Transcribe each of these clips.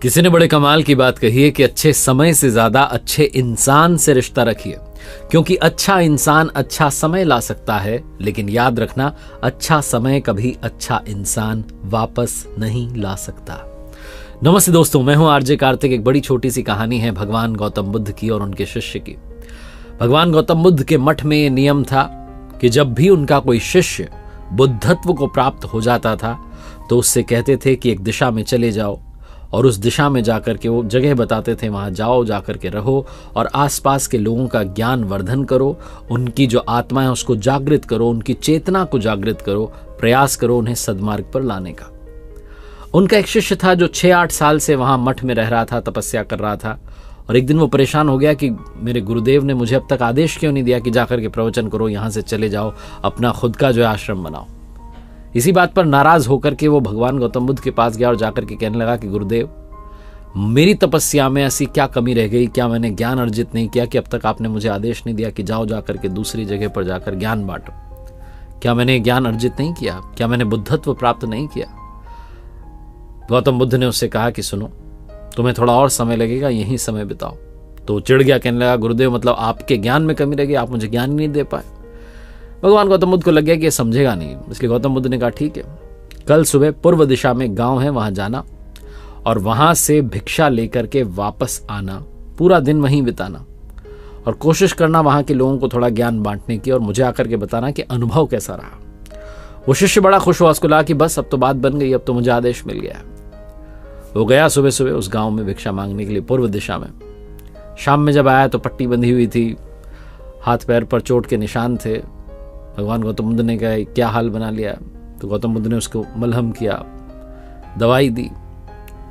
किसी ने बड़े कमाल की बात कही है कि अच्छे समय से ज्यादा अच्छे इंसान से रिश्ता रखिए, क्योंकि अच्छा इंसान अच्छा समय ला सकता है, लेकिन याद रखना अच्छा समय कभी अच्छा इंसान वापस नहीं ला सकता। नमस्ते दोस्तों, मैं हूं आरजे कार्तिक। एक बड़ी छोटी सी कहानी है भगवान गौतम बुद्ध की और उनके शिष्य की। भगवान गौतम बुद्ध के मठ में यह नियम था कि जब भी उनका कोई शिष्य बुद्धत्व को प्राप्त हो जाता था तो उससे कहते थे कि एक दिशा में चले जाओ, और उस दिशा में जाकर के वो जगह बताते थे, वहां जाओ, जाकर के रहो और आसपास के लोगों का ज्ञान वर्धन करो, उनकी जो आत्मा है उसको जागृत करो, उनकी चेतना को जागृत करो, प्रयास करो उन्हें सद्मार्ग पर लाने का। उनका एक शिष्य था जो 6-8 साल से वहां मठ में रह रहा था, तपस्या कर रहा था, और एक दिन वो परेशान हो गया कि मेरे गुरुदेव ने मुझे अब तक आदेश क्यों नहीं दिया कि जाकर के प्रवचन करो, यहां से चले जाओ, अपना खुद का जो है आश्रम बनाओ। इसी बात पर नाराज होकर के वो भगवान गौतम बुद्ध के पास गया और जाकर के कहने लगा कि गुरुदेव, मेरी तपस्या में ऐसी क्या कमी रह गई, क्या मैंने ज्ञान अर्जित नहीं किया कि अब तक आपने मुझे आदेश नहीं दिया कि जाओ जाकर के दूसरी जगह पर जाकर ज्ञान बांटो? क्या मैंने ज्ञान अर्जित नहीं किया? क्या मैंने बुद्धत्व प्राप्त नहीं किया? गौतम बुद्ध ने उससे कहा कि सुनो, तुम्हें थोड़ा और समय लगेगा, यही समय बिताओ। तो चिढ़ गया, कहने लगा गुरुदेव, मतलब आपके ज्ञान में कमी रह गई, आप मुझे ज्ञान ही नहीं दे पाए। भगवान गौतम बुद्ध को लग गया कि ये समझेगा नहीं, इसलिए गौतम बुद्ध ने कहा ठीक है, कल सुबह पूर्व दिशा में गांव है, वहां जाना और वहां से भिक्षा लेकर के वापस आना, पूरा दिन वहीं बिताना और कोशिश करना वहां के लोगों को थोड़ा ज्ञान बांटने की, और मुझे आकर के बताना कि अनुभव कैसा रहा। वो शिष्य बड़ा खुश हुआ, उसको लगा कि बस अब तो बात बन गई, अब तो मुझे आदेश मिल गया है। वो गया सुबह सुबह उस गांव में भिक्षा मांगने के लिए पूर्व दिशा में। शाम में जब आया तो पट्टी बंधी हुई थी, हाथ पैर पर चोट के निशान थे। भगवान गौतम बुद्ध ने कहा क्या हाल बना लिया? तो गौतम बुद्ध ने उसको मलहम किया, दवाई दी।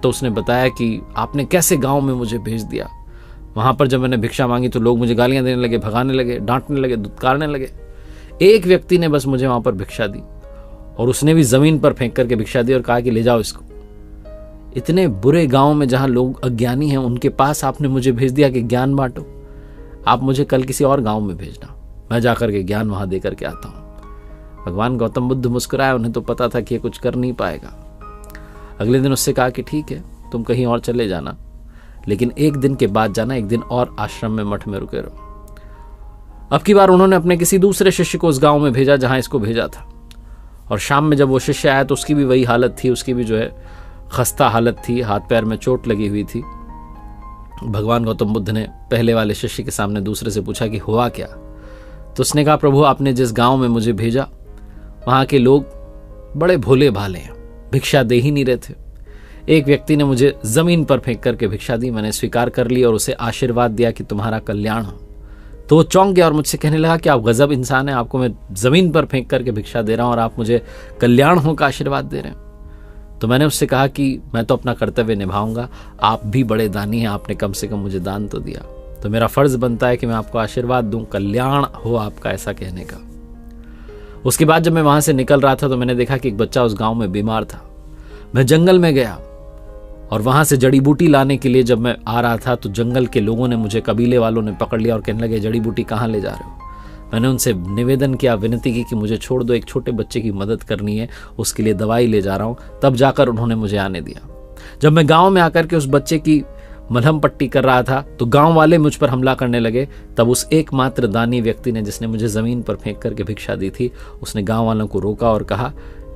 तो उसने बताया कि आपने कैसे गांव में मुझे भेज दिया, वहां पर जब मैंने भिक्षा मांगी तो लोग मुझे गालियां देने लगे, भगाने लगे, डांटने लगे, धुतकारने लगे। एक व्यक्ति ने बस मुझे वहां पर भिक्षा दी, और उसने भी जमीन पर फेंक करके भिक्षा दी और कहा कि ले जाओ इसको। इतने बुरे गांव में जहां लोग अज्ञानी हैं उनके पास आपने मुझे भेज दिया कि ज्ञान बांटो। आप मुझे कल किसी और गांव में भेजना, मैं जाकर के ज्ञान वहां देकर के आता हूं। भगवान गौतम बुद्ध मुस्कुराए, उन्हें तो पता था कि ये कुछ कर नहीं पाएगा। अगले दिन उससे कहा कि ठीक है, तुम कहीं और चले जाना, लेकिन एक दिन के बाद जाना, एक दिन और आश्रम में मठ में रुके रहो। अब की बार उन्होंने अपने किसी दूसरे शिष्य को उस गांव में भेजा जहां इसको भेजा था, और शाम में जब वो शिष्य आया तो उसकी भी वही हालत थी, उसकी भी जो है खस्ता हालत थी, हाथ पैर में चोट लगी हुई थी। भगवान गौतम बुद्ध ने पहले वाले शिष्य के सामने दूसरे से पूछा कि हुआ क्या? तो उसने कहा प्रभु, आपने जिस गांव में मुझे भेजा वहां के लोग बड़े भोले भाले हैं, भिक्षा दे ही नहीं रहे थे। एक व्यक्ति ने मुझे जमीन पर फेंक करके भिक्षा दी, मैंने स्वीकार कर ली और उसे आशीर्वाद दिया कि तुम्हारा कल्याण हो। तो वो चौंक गया और मुझसे कहने लगा कि आप गजब इंसान हैं, आपको मैं जमीन पर फेंक करके भिक्षा दे रहा हूं और आप मुझे कल्याण हो का आशीर्वाद दे रहे हैं। तो मैंने उससे कहा कि मैं तो अपना कर्तव्य निभाऊंगा, आप भी बड़े दानी हैं, आपने कम से कम मुझे दान तो दिया, तो मेरा फर्ज बनता है कि मैं आपको आशीर्वाद दूं, कल्याण हो आपका, ऐसा कहने का। उसके बाद जब मैं वहां से निकल रहा था तो मैंने देखा कि एक बच्चा उस गांव में बीमार था। मैं जंगल में गया और वहां से जड़ी बूटी लाने के लिए जब मैं आ रहा था तो जंगल के लोगों ने मुझे, कबीले वालों ने पकड़ लिया और कहने लगे जड़ी बूटी कहाँ ले जा रहे हो? मैंने उनसे निवेदन किया, विनती की कि मुझे छोड़ दो, एक छोटे बच्चे की मदद करनी है, उसके लिए दवाई ले जा रहा हूं। तब जाकर उन्होंने मुझे आने दिया। जब मैं गांव में आकर के उस बच्चे की मलहम पट्टी कर रहा था तो गांव वाले मुझ पर हमला करने लगे। तब उस एकमात्र दानी व्यक्ति ने, जिसने मुझे जमीन पर फेंक करके भिक्षा दी थी, उसने गांव वालों को रोका और कहा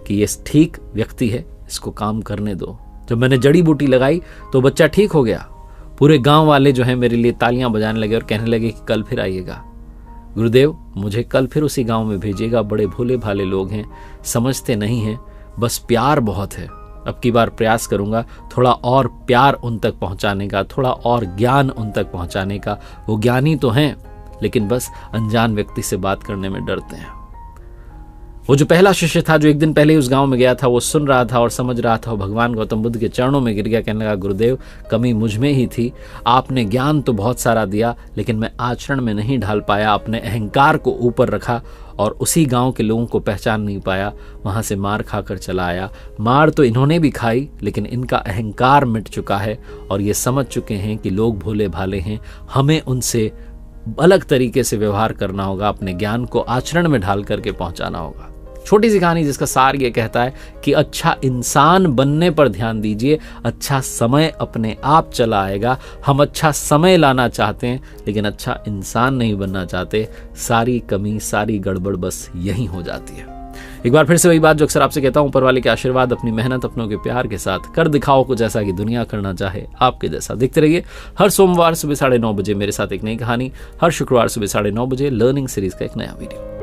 कि ये ठीक व्यक्ति है, इसको काम करने दो। जब मैंने जड़ी बूटी लगाई तो बच्चा ठीक हो गया। पूरे गांव वाले जो है मेरे लिए तालियां बजाने लगे और कहने लगे कि कल फिर आइएगा गुरुदेव, मुझे कल फिर उसी गांव में भेजिएगा, बड़े भोले भाले लोग हैं, समझते नहीं हैं, बस प्यार बहुत है। अब की बार प्रयास करूंगा थोड़ा और प्यार उन तक पहुंचाने का, थोड़ा और ज्ञान उन तक पहुंचाने का। वो ज्ञानी तो हैं, लेकिन बस अनजान व्यक्ति से बात करने में डरते हैं। वो जो पहला शिष्य था जो एक दिन पहले उस गांव में गया था, वो सुन रहा था और समझ रहा था। भगवान गौतम बुद्ध के चरणों में गिर गया, कहने लगा गुरुदेव, कमी मुझ में ही थी, आपने ज्ञान तो बहुत सारा दिया लेकिन मैं आचरण में नहीं ढाल पाया, अपने अहंकार को ऊपर रखा और उसी गांव के लोगों को पहचान नहीं पाया, वहां से मार खाकर चला आया। मार तो इन्होंने भी खाई लेकिन इनका अहंकार मिट चुका है और ये समझ चुके हैं कि लोग भोले भाले हैं, हमें उनसे अलग तरीके से व्यवहार करना होगा, अपने ज्ञान को आचरण में ढाल करके पहुंचाना होगा। छोटी सी कहानी जिसका सार ये कहता है कि अच्छा इंसान बनने पर ध्यान दीजिए, अच्छा समय अपने आप चला आएगा। हम अच्छा समय लाना चाहते हैं लेकिन अच्छा इंसान नहीं बनना चाहते। सारी कमी, सारी गड़बड़ बस यही हो जाती है। एक बार फिर से वही बात जो अक्सर आपसे कहता हूं, ऊपर वाले के आशीर्वाद, अपनी मेहनत, अपनों के प्यार के साथ कर दिखाओ कुछ ऐसा कि दुनिया करना चाहे आपके जैसा। देखते रहिए हर सोमवार सुबह 9:30 बजे मेरे साथ एक नई कहानी, हर शुक्रवार सुबह 9:30 बजे लर्निंग सीरीज का एक नया वीडियो।